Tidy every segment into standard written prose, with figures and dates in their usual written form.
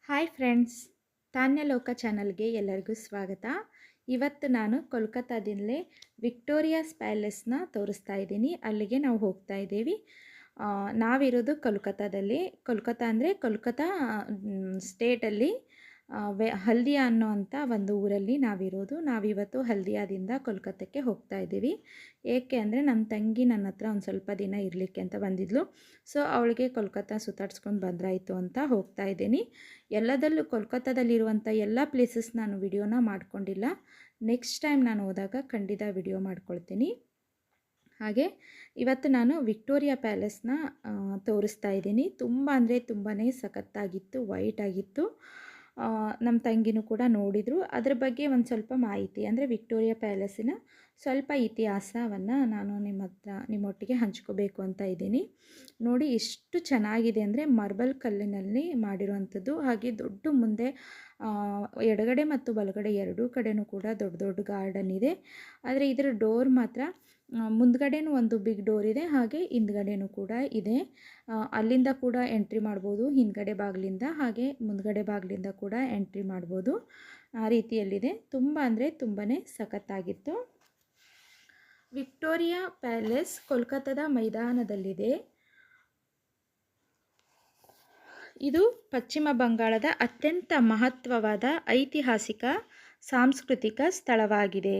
Hi friends, ತಾನ್ಯಲೋಕ ಚಾನಲ್ಗೆ ಎಲ್ಲರಿಗೂ ಸ್ವಾಗತ. ಇವತ್ತು ನಾನು ಕೋಲ್ಕತ್ತಾದಿಂದಲೇ ವಿಕ್ಟೋರಿಯಾಸ್ ಪ್ಯಾಲೇಸ್ನ ತೋರಿಸ್ತಾ ಇದ್ದೀನಿ. ಅಲ್ಲಿಗೆ ನಾವು ಹೋಗ್ತಾ ಇದ್ದೀವಿ. ನಾವಿರೋದು ಕೋಲ್ಕತ್ತಾದಲ್ಲಿ. ಕೋಲ್ಕತ್ತಾ ಅಂದರೆ ಕೋಲ್ಕತ್ತಾ ಸ್ಟೇಟಲ್ಲಿ ಹಲ್ದಿಯಾ ಅನ್ನೋವಂಥ ಒಂದು ಊರಲ್ಲಿ ನಾವಿರೋದು. ನಾವಿವತ್ತು ಹಲ್ದಿಯಾದಿಂದ ಕೋಲ್ಕತ್ತಕ್ಕೆ ಹೋಗ್ತಾ ಇದ್ದೀವಿ. ಏಕೆ ಅಂದರೆ ನನ್ನ ತಂಗಿ ನನ್ನ ಹತ್ರ ಒಂದು ಸ್ವಲ್ಪ ದಿನ ಇರಲಿಕ್ಕೆ ಅಂತ ಬಂದಿದ್ಲು. ಸೊ ಅವಳಿಗೆ ಕೋಲ್ಕತ್ತಾ ಸುತ್ತಾಡ್ಸ್ಕೊಂಡು ಬಂದ್ರಾಯಿತು ಅಂತ ಹೋಗ್ತಾ ಇದ್ದೀನಿ. ಎಲ್ಲದಲ್ಲೂ ಕೋಲ್ಕತ್ತಾದಲ್ಲಿರುವಂಥ ಎಲ್ಲ ಪ್ಲೇಸಸ್ ನಾನು ವಿಡಿಯೋನ ಮಾಡ್ಕೊಂಡಿಲ್ಲ. ನೆಕ್ಸ್ಟ್ ಟೈಮ್ ನಾನು ಹೋದಾಗ ಖಂಡಿತ ವಿಡಿಯೋ ಮಾಡ್ಕೊಳ್ತೀನಿ. ಹಾಗೆ ಇವತ್ತು ನಾನು ವಿಕ್ಟೋರಿಯಾ ಪ್ಯಾಲೇಸ್ನ ತೋರಿಸ್ತಾ ಇದ್ದೀನಿ. ತುಂಬ ಅಂದರೆ ತುಂಬಾ ಸಖತ್ತಾಗಿತ್ತು, ವೈಟ್ ಆಗಿತ್ತು. ನಮ್ಮ ತಂಗಿನೂ ಕೂಡ ನೋಡಿದರು. ಅದ್ರ ಬಗ್ಗೆ ಒಂದು ಸ್ವಲ್ಪ ಮಾಹಿತಿ ಅಂದರೆ ವಿಕ್ಟೋರಿಯಾ ಪ್ಯಾಲೇಸಿನ ಸ್ವಲ್ಪ ಇತಿಹಾಸವನ್ನು ನಾನು ನಿಮ್ಮೊಟ್ಟಿಗೆ ಹಂಚ್ಕೋಬೇಕು ಅಂತ ಇದ್ದೀನಿ. ನೋಡಿ ಎಷ್ಟು ಚೆನ್ನಾಗಿದೆ ಅಂದರೆ ಮಾರ್ಬಲ್ ಕಲ್ಲಿನಲ್ಲಿ ಮಾಡಿರುವಂಥದ್ದು. ಹಾಗೆ ದೊಡ್ಡ ಮುಂದೆ ಎಡಗಡೆ ಮತ್ತು ಬಲಗಡೆ ಎರಡೂ ಕಡೆಯೂ ಕೂಡ ದೊಡ್ಡ ದೊಡ್ಡ ಗಾರ್ಡನ್ ಇದೆ. ಆದರೆ ಇದರ ಡೋರ್ ಮಾತ್ರ ಮುಂದ್ಗಡೆನೂ ಒಂದು ಬಿಗ್ ಡೋರ್ ಇದೆ, ಹಾಗೆ ಹಿಂದ್ಗಡೆನೂ ಕೂಡ ಇದೆ. ಅಲ್ಲಿಂದ ಕೂಡ ಎಂಟ್ರಿ ಮಾಡ್ಬೋದು, ಹಿಂದ್ಗಡೆ ಬಾಗಿಲಿಂದ, ಹಾಗೆ ಮುಂದ್ಗಡೆ ಬಾಗಿಲಿಂದ ಕೂಡ ಎಂಟ್ರಿ ಮಾಡ್ಬೋದು. ಆ ರೀತಿಯಲ್ಲಿದೆ. ತುಂಬ ಅಂದರೆ ತುಂಬಾ ಸಖತ್ತಾಗಿತ್ತು. Victoria palace ಕೋಲ್ಕತ್ತಾದ ಮೈದಾನದಲ್ಲಿದೆ. ಇದು ಪಶ್ಚಿಮ ಬಂಗಾಳದ ಅತ್ಯಂತ ಮಹತ್ವವಾದ ಐತಿಹಾಸಿಕ ಸಾಂಸ್ಕೃತಿಕ ಸ್ಥಳವಾಗಿದೆ.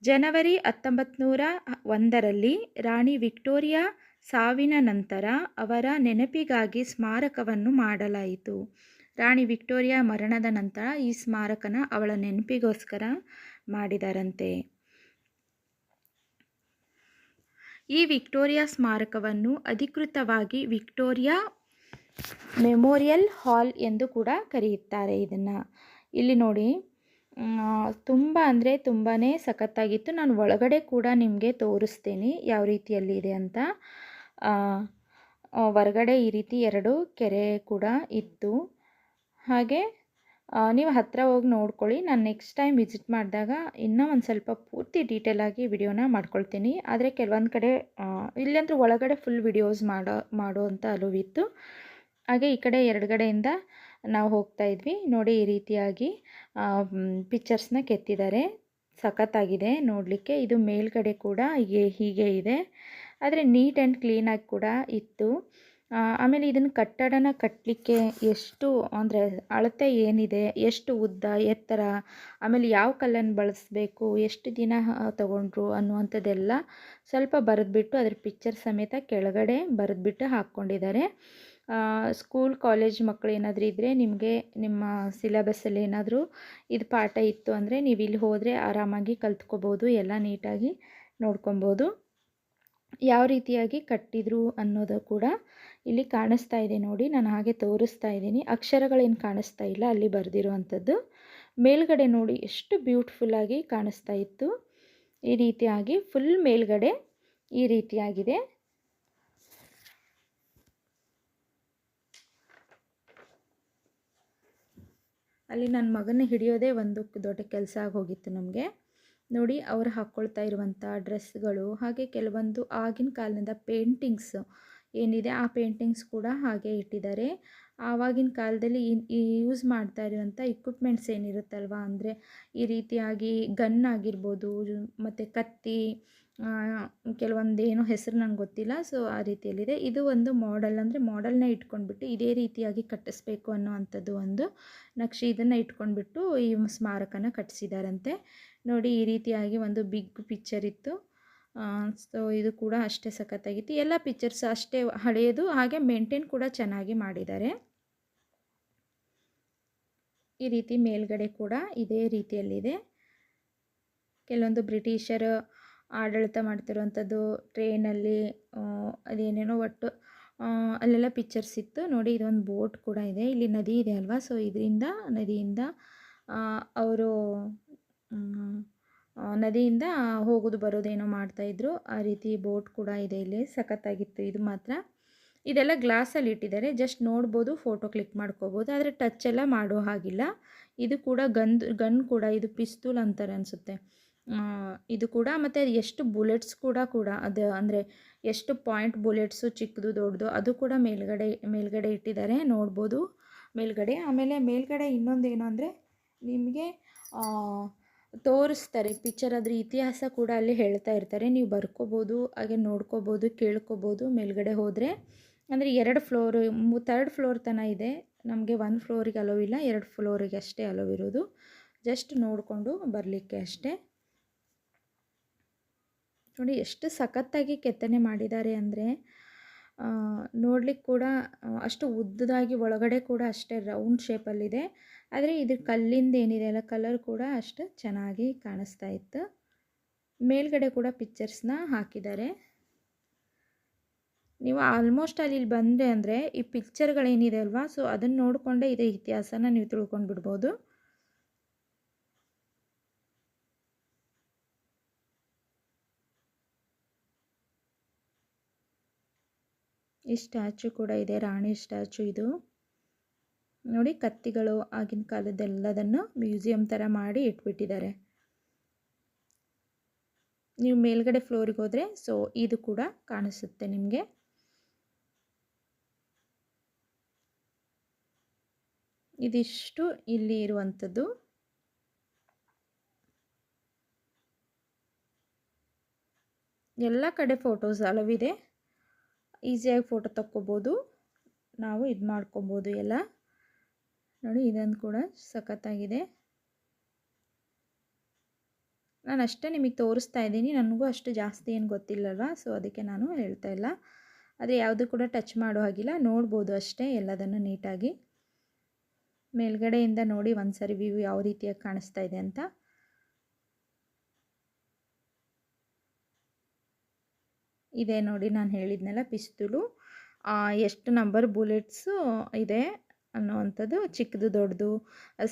ಜನವರಿ 1901ರಲ್ಲಿ ರಾಣಿ ವಿಕ್ಟೋರಿಯಾ ಸಾವಿನ ನಂತರ ಅವರ ನೆನಪಿಗಾಗಿ ಸ್ಮಾರಕವನ್ನು ಮಾಡಲಾಯಿತು. ರಾಣಿ ವಿಕ್ಟೋರಿಯಾ ಮರಣದ ನಂತರ ಈ ಸ್ಮಾರಕನ ಅವಳ ನೆನಪಿಗೋಸ್ಕರ ಮಾಡಿದರಂತೆ. ಈ ವಿಕ್ಟೋರಿಯಾ ಸ್ಮಾರಕವನ್ನು ಅಧಿಕೃತವಾಗಿ ವಿಕ್ಟೋರಿಯಾ ಮೆಮೋರಿಯಲ್ ಹಾಲ್ ಎಂದು ಕೂಡ ಕರೆಯುತ್ತಾರೆ. ಇದನ್ನು ಇಲ್ಲಿ ನೋಡಿ, ತುಂಬ ಅಂದರೆ ತುಂಬಾ ಸಖತ್ತಾಗಿತ್ತು. ನಾನು ಒಳಗಡೆ ಕೂಡ ನಿಮಗೆ ತೋರಿಸ್ತೀನಿ ಯಾವ ರೀತಿಯಲ್ಲಿದೆ ಅಂತ. ಹೊರಗಡೆ ಈ ರೀತಿ ಎರಡು ಕೆರೆ ಕೂಡ ಇತ್ತು. ಹಾಗೆ ನೀವು ಹತ್ತಿರ ಹೋಗಿ ನೋಡ್ಕೊಳ್ಳಿ. ನಾನು ನೆಕ್ಸ್ಟ್ ಟೈಮ್ ವಿಸಿಟ್ ಮಾಡಿದಾಗ ಇನ್ನೂ ಒಂದು ಸ್ವಲ್ಪ ಪೂರ್ತಿ ಡೀಟೇಲಾಗಿ ವಿಡಿಯೋನ ಮಾಡ್ಕೊಳ್ತೀನಿ. ಆದರೆ ಕೆಲವೊಂದು ಕಡೆ ಇಲ್ಲಂತೂ ಒಳಗಡೆ ಫುಲ್ ವಿಡಿಯೋಸ್ ಮಾಡೋ ಅಂತ ಅಲುವಿತ್ತು. ಹಾಗೆ ಈ ಕಡೆ ಎರಡುಗಡೆಯಿಂದ ನಾವು ಹೋಗ್ತಾ ಇದ್ವಿ. ನೋಡಿ ಈ ರೀತಿಯಾಗಿ ಪಿಕ್ಚರ್ಸ್ನ ಕೆತ್ತಿದ್ದಾರೆ. ಸಖತ್ತಾಗಿದೆ ನೋಡಲಿಕ್ಕೆ. ಇದು ಮೇಲ್ಗಡೆ ಕೂಡ ಹೀಗೆ ಇದೆ, ಆದರೆ ನೀಟ್ ಆ್ಯಂಡ್ ಕ್ಲೀನಾಗಿ ಕೂಡ ಇತ್ತು. ಆಮೇಲೆ ಇದನ್ನು ಕಟ್ಟಡನ ಕಟ್ಟಲಿಕ್ಕೆ ಎಷ್ಟು ಅಂದರೆ ಅಳತೆ ಏನಿದೆ, ಎಷ್ಟು ಉದ್ದ ಎತ್ತರ, ಆಮೇಲೆ ಯಾವ ಕಲ್ಲನ್ನು ಬಳಸಬೇಕು, ಎಷ್ಟು ದಿನ ತಗೊಂಡ್ರು ಅನ್ನುವಂಥದ್ದೆಲ್ಲ ಸ್ವಲ್ಪ ಬರೆದ್ಬಿಟ್ಟು ಅದ್ರ ಪಿಕ್ಚರ್ ಸಮೇತ ಕೆಳಗಡೆ ಬರೆದ್ಬಿಟ್ಟು ಹಾಕ್ಕೊಂಡಿದ್ದಾರೆ. ಸ್ಕೂಲ್ ಕಾಲೇಜ್ ಮಕ್ಕಳು ಏನಾದರೂ ಇದ್ದರೆ, ನಿಮಗೆ ನಿಮ್ಮ ಸಿಲೆಬಸ್ಸಲ್ಲಿ ಏನಾದರೂ ಇದು ಪಾಠ ಇತ್ತು ಅಂದರೆ ನೀವು ಇಲ್ಲಿ ಹೋದರೆ ಆರಾಮಾಗಿ ಕಲ್ತ್ಕೋಬೋದು, ಎಲ್ಲ ನೀಟಾಗಿ ನೋಡ್ಕೊಬೋದು. ಯಾವ ರೀತಿಯಾಗಿ ಕಟ್ಟಿದ್ರು ಅನ್ನೋದು ಕೂಡ ಇಲ್ಲಿ ಕಾಣಿಸ್ತಾ ಇದೆ ನೋಡಿ. ನಾನು ಹಾಗೆ ತೋರಿಸ್ತಾ ಇದ್ದೀನಿ. ಅಕ್ಷರಗಳೇನು ಕಾಣಿಸ್ತಾ ಇಲ್ಲ ಅಲ್ಲಿ ಬರೆದಿರುವಂಥದ್ದು. ಮೇಲ್ಗಡೆ ನೋಡಿ ಎಷ್ಟು ಬ್ಯೂಟಿಫುಲ್ಲಾಗಿ ಕಾಣಿಸ್ತಾ ಇತ್ತು. ಈ ರೀತಿಯಾಗಿ ಫುಲ್ ಮೇಲ್ಗಡೆ ಈ ರೀತಿಯಾಗಿದೆ. ಅಲ್ಲಿ ನನ್ನ ಮಗನ ಹಿಡಿಯೋದೇ ಒಂದು ದೊಡ್ಡ ಕೆಲಸ ಆಗೋಗಿತ್ತು ನಮಗೆ. ನೋಡಿ ಅವರು ಹಾಕ್ಕೊಳ್ತಾ ಇರುವಂಥ ಡ್ರೆಸ್ಗಳು, ಹಾಗೆ ಕೆಲವೊಂದು ಆಗಿನ ಕಾಲದಿಂದ ಪೇಂಟಿಂಗ್ಸ್ ಏನಿದೆ ಆ ಪೇಂಟಿಂಗ್ಸ್ ಕೂಡ ಹಾಗೆ ಇಟ್ಟಿದ್ದಾರೆ. ಆವಾಗಿನ ಕಾಲದಲ್ಲಿ ಯೂಸ್ ಮಾಡ್ತಾ ಇರುವಂಥ ಇಕ್ವಿಪ್ಮೆಂಟ್ಸ್ ಏನಿರುತ್ತಲ್ವ, ಅಂದರೆ ಈ ರೀತಿಯಾಗಿ ಗನ್ ಆಗಿರ್ಬೋದು, ಮತ್ತು ಕತ್ತಿ, ಕೆಲವೊಂದು ಏನೋ ಹೆಸರು ನಂಗೆ ಗೊತ್ತಿಲ್ಲ. ಸೊ ಆ ರೀತಿಯಲ್ಲಿದೆ. ಇದು ಒಂದು ಮಾಡೆಲ್, ಅಂದರೆ ಮಾಡೆಲ್ನ ಇಟ್ಕೊಂಡ್ಬಿಟ್ಟು ಇದೇ ರೀತಿಯಾಗಿ ಕಟ್ಟಿಸ್ಬೇಕು ಅನ್ನೋವಂಥದ್ದು ಒಂದು ನಕ್ಷೆ. ಇದನ್ನು ಇಟ್ಕೊಂಡ್ಬಿಟ್ಟು ಈ ಸ್ಮಾರಕನ ಕಟ್ಟಿಸಿದಾರಂತೆ. ನೋಡಿ ಈ ರೀತಿಯಾಗಿ ಒಂದು ಬಿಗ್ ಪಿಕ್ಚರ್ ಇತ್ತು. ಸೊ ಇದು ಕೂಡ ಅಷ್ಟೇ ಸಖತ್ತಾಗಿತ್ತು. ಎಲ್ಲ ಪಿಕ್ಚರ್ಸ್ ಅಷ್ಟೇ ಹಳೆಯದು, ಹಾಗೆ ಮೇಂಟೈನ್ ಕೂಡ ಚೆನ್ನಾಗಿ ಮಾಡಿದ್ದಾರೆ. ಈ ರೀತಿ ಮೇಲ್ಗಡೆ ಕೂಡ ಇದೇ ರೀತಿಯಲ್ಲಿದೆ. ಕೆಲವೊಂದು ಬ್ರಿಟಿಷರು ಆಡಳಿತ ಮಾಡ್ತಿರುವಂಥದ್ದು, ಟ್ರೈನಲ್ಲಿ ಅದೇನೇನೋ ಒಟ್ಟು ಅಲ್ಲೆಲ್ಲ ಪಿಕ್ಚರ್ಸ್ ಇತ್ತು. ನೋಡಿ ಇದೊಂದು ಬೋಟ್ ಕೂಡ ಇದೆ. ಇಲ್ಲಿ ನದಿ ಇದೆ ಅಲ್ವಾ, ಸೊ ನದಿಯಿಂದ ಅವರು ನದಿಯಿಂದ ಹೋಗೋದು ಬರೋದೇನೋ ಮಾಡ್ತಾಯಿದ್ರು. ಆ ರೀತಿ ಬೋಟ್ ಕೂಡ ಇದೆ ಇಲ್ಲಿ. ಸಖತ್ತಾಗಿತ್ತು ಇದು ಮಾತ್ರ. ಇದೆಲ್ಲ ಗ್ಲಾಸಲ್ಲಿ ಇಟ್ಟಿದ್ದಾರೆ, ಜಸ್ಟ್ ನೋಡ್ಬೋದು, ಫೋಟೋ ಕ್ಲಿಕ್ ಮಾಡ್ಕೋಬೋದು, ಆದರೆ ಟಚ್ ಎಲ್ಲ ಮಾಡೋ ಹಾಗಿಲ್ಲ. ಇದು ಕೂಡ ಗನ್ ಕೂಡ, ಇದು ಪಿಸ್ತೂಲ್ ಅಂತಾರೆ ಅನಿಸುತ್ತೆ ಇದು ಕೂಡ. ಮತ್ತು ಎಷ್ಟು ಬುಲೆಟ್ಸ್ ಕೂಡ ಅದು ಅಂದರೆ ಎಷ್ಟು ಪಾಯಿಂಟ್ ಬುಲೆಟ್ಸು ಚಿಕ್ಕದು ದೊಡ್ಡದು ಅದು ಕೂಡ ಮೇಲ್ಗಡೆ ಇಟ್ಟಿದ್ದಾರೆ ನೋಡ್ಬೋದು. ಮೇಲ್ಗಡೆ. ಆಮೇಲೆ ಮೇಲ್ಗಡೆ ಇನ್ನೊಂದೇನು ಅಂದರೆ ನಿಮಗೆ ತೋರಿಸ್ತಾರೆ ಪಿಕ್ಚರ್, ಅದ್ರ ಇತಿಹಾಸ ಕೂಡ ಅಲ್ಲಿ ಹೇಳ್ತಾ ಇರ್ತಾರೆ. ನೀವು ಬರ್ಕೋಬೋದು, ಹಾಗೆ ನೋಡ್ಕೋಬೋದು, ಕೇಳ್ಕೊಬೋದು ಮೇಲ್ಗಡೆ ಹೋದರೆ. ಅಂದರೆ 2 ಫ್ಲೋರು, 3rd ಫ್ಲೋರ್ ತನಕ ಇದೆ. ನಮಗೆ 1 ಫ್ಲೋರಿಗೆ ಅಲೋ ಇಲ್ಲ, 2 ಫ್ಲೋರಿಗೆ ಅಷ್ಟೇ ಅಲೋ ಇರೋದು. ಜಸ್ಟ್ ನೋಡಿಕೊಂಡು ಬರಲಿಕ್ಕೆ ಅಷ್ಟೇ. ನೋಡಿ ಎಷ್ಟು ಸಖತ್ತಾಗಿ ಕೆತ್ತನೆ ಮಾಡಿದ್ದಾರೆ ಅಂದರೆ, ನೋಡ್ಲಿಕ್ಕೆ ಕೂಡ ಅಷ್ಟು ಉದ್ದದಾಗಿ, ಒಳಗಡೆ ಕೂಡ ಅಷ್ಟೇ ರೌಂಡ್ ಶೇಪಲ್ಲಿದೆ. ಆದರೆ ಇದು ಕಲ್ಲಿಂದ ಏನಿದೆ ಅಲ್ಲ, ಕಲರ್ ಕೂಡ ಅಷ್ಟು ಚೆನ್ನಾಗಿ ಕಾಣಿಸ್ತಾ ಇತ್ತು. ಮೇಲ್ಗಡೆ ಕೂಡ ಪಿಕ್ಚರ್ಸ್ನ ಹಾಕಿದ್ದಾರೆ. ನೀವು ಆಲ್ಮೋಸ್ಟ್ ಅಲ್ಲಿ ಬಂದರೆ ಅಂದರೆ ಈ ಪಿಕ್ಚರ್ಗಳೇನಿದೆ ಅಲ್ವಾ, ಸೊ ಅದನ್ನು ನೋಡಿಕೊಂಡೇ ಇದೇ ಇತಿಹಾಸನ ನೀವು ತಿಳ್ಕೊಂಡು ಬಿಡ್ಬೋದು. ಈ ಸ್ಟ್ಯಾಚು ಕೂಡ ಇದೆ, ರಾಣಿ ಸ್ಟ್ಯಾಚು ಇದು. ನೋಡಿ ಕತ್ತಿಗಳು ಆಗಿನ ಕಾಲದ್ದೆಲ್ಲದನ್ನು ಮ್ಯೂಸಿಯಂ ಥರ ಮಾಡಿ ಇಟ್ಬಿಟ್ಟಿದ್ದಾರೆ. ನೀವು ಮೇಲ್ಗಡೆ ಫ್ಲೋರಿಗೆ ಹೋದರೆ ಸೊ ಇದು ಕೂಡ ಕಾಣಿಸುತ್ತೆ ನಿಮಗೆ. ಇದಿಷ್ಟು ಇಲ್ಲಿ ಇರುವಂಥದ್ದು. ಎಲ್ಲ ಕಡೆ ಫೋಟೋಸ್ ಅಲವಿದೆ, ಈಸಿಯಾಗಿ ಫೋಟೋ ತಕ್ಕೋಬೋದು, ನಾವು ಇದು ಮಾಡ್ಕೊಬೋದು ಎಲ್ಲ. ನೋಡಿ ಇದೊಂದು ಕೂಡ ಸಖತ್ತಾಗಿದೆ. ನಾನು ಅಷ್ಟೇ ನಿಮಗೆ ತೋರಿಸ್ತಾ ಇದ್ದೀನಿ, ನನಗೂ ಅಷ್ಟು ಜಾಸ್ತಿ ಏನು ಗೊತ್ತಿಲ್ಲಲ್ವ, ಸೊ ಅದಕ್ಕೆ ನಾನು ಹೇಳ್ತಾ ಇಲ್ಲ. ಆದರೆ ಯಾವುದು ಕೂಡ ಟಚ್ ಮಾಡೋ ಹಾಗಿಲ್ಲ, ನೋಡ್ಬೋದು ಅಷ್ಟೇ ಎಲ್ಲದನ್ನು ನೀಟಾಗಿ. ಮೇಲ್ಗಡೆಯಿಂದ ನೋಡಿ ಒಂದ್ಸರಿ ವ್ಯೂ ಯಾವ ರೀತಿಯಾಗಿ ಕಾಣಿಸ್ತಾ ಇದೆ ಅಂತ. ಇದೆ ನೋಡಿ, ನಾನು ಹೇಳಿದ್ನಲ್ಲ ಪಿಸ್ತೂಲು, ಎಷ್ಟು ನಂಬರ್ ಬುಲೆಟ್ಸು ಇದೆ ಅನ್ನೋವಂಥದ್ದು, ಚಿಕ್ಕದು ದೊಡ್ಡದು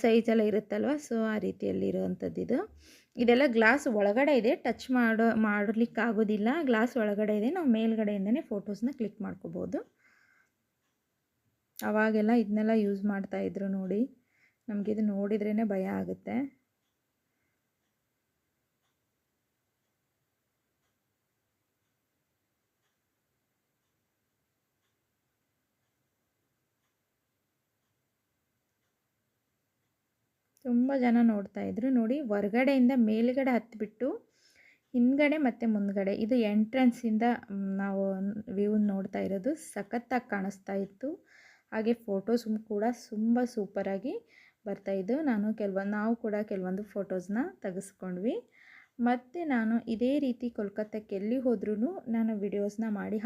ಸೈಜೆಲ್ಲ ಇರುತ್ತಲ್ವ, ಸೊ ಆ ರೀತಿಯಲ್ಲಿ ಇರುವಂಥದ್ದು ಇದು. ಇದೆಲ್ಲ ಗ್ಲಾಸ್ ಒಳಗಡೆ ಇದೆ, ಟಚ್ ಮಾಡಲಿಕ್ಕೆ ಆಗೋದಿಲ್ಲ, ಗ್ಲಾಸ್ ಒಳಗಡೆ ಇದೆ. ನಾವು ಮೇಲ್ಗಡೆಯಿಂದನೇ ಫೋಟೋಸ್ನ ಕ್ಲಿಕ್ ಮಾಡ್ಕೋಬೋದು. ಅವಾಗೆಲ್ಲ ಇದನ್ನೆಲ್ಲ ಯೂಸ್ ಮಾಡ್ತಾಯಿದ್ರು ನೋಡಿ. ನಮಗಿದು ನೋಡಿದ್ರೇ ಭಯ ಆಗುತ್ತೆ. ತುಂಬ ಜನ ನೋಡ್ತಾಯಿದ್ರು ನೋಡಿ. ಹೊರಗಡೆಯಿಂದ ಮೇಲುಗಡೆ ಹತ್ತಿಬಿಟ್ಟು ಹಿಂದ್ಗಡೆ ಮತ್ತು ಮುಂದ್ಗಡೆ, ಇದು ಎಂಟ್ರೆನ್ಸಿಂದ ನಾವು ವ್ಯೂ ನೋಡ್ತಾ ಇರೋದು. ಸಖತ್ತಾಗಿ ಕಾಣಿಸ್ತಾ ಇತ್ತು. ಹಾಗೆ ಫೋಟೋಸ್ ಕೂಡ ತುಂಬ ಸೂಪರಾಗಿ ಬರ್ತಾಯಿದ್ದು. ನಾವು ಕೂಡ ಕೆಲವೊಂದು ಫೋಟೋಸ್ನ ತೆಗೆಸ್ಕೊಂಡ್ವಿ. ಮತ್ತು ನಾನು ಇದೇ ರೀತಿ ಕೋಲ್ಕತ್ತಕ್ಕೆ ಎಲ್ಲಿ ಹೋದ್ರೂ ನಾನು ವಿಡಿಯೋಸ್ನ ಮಾಡಿ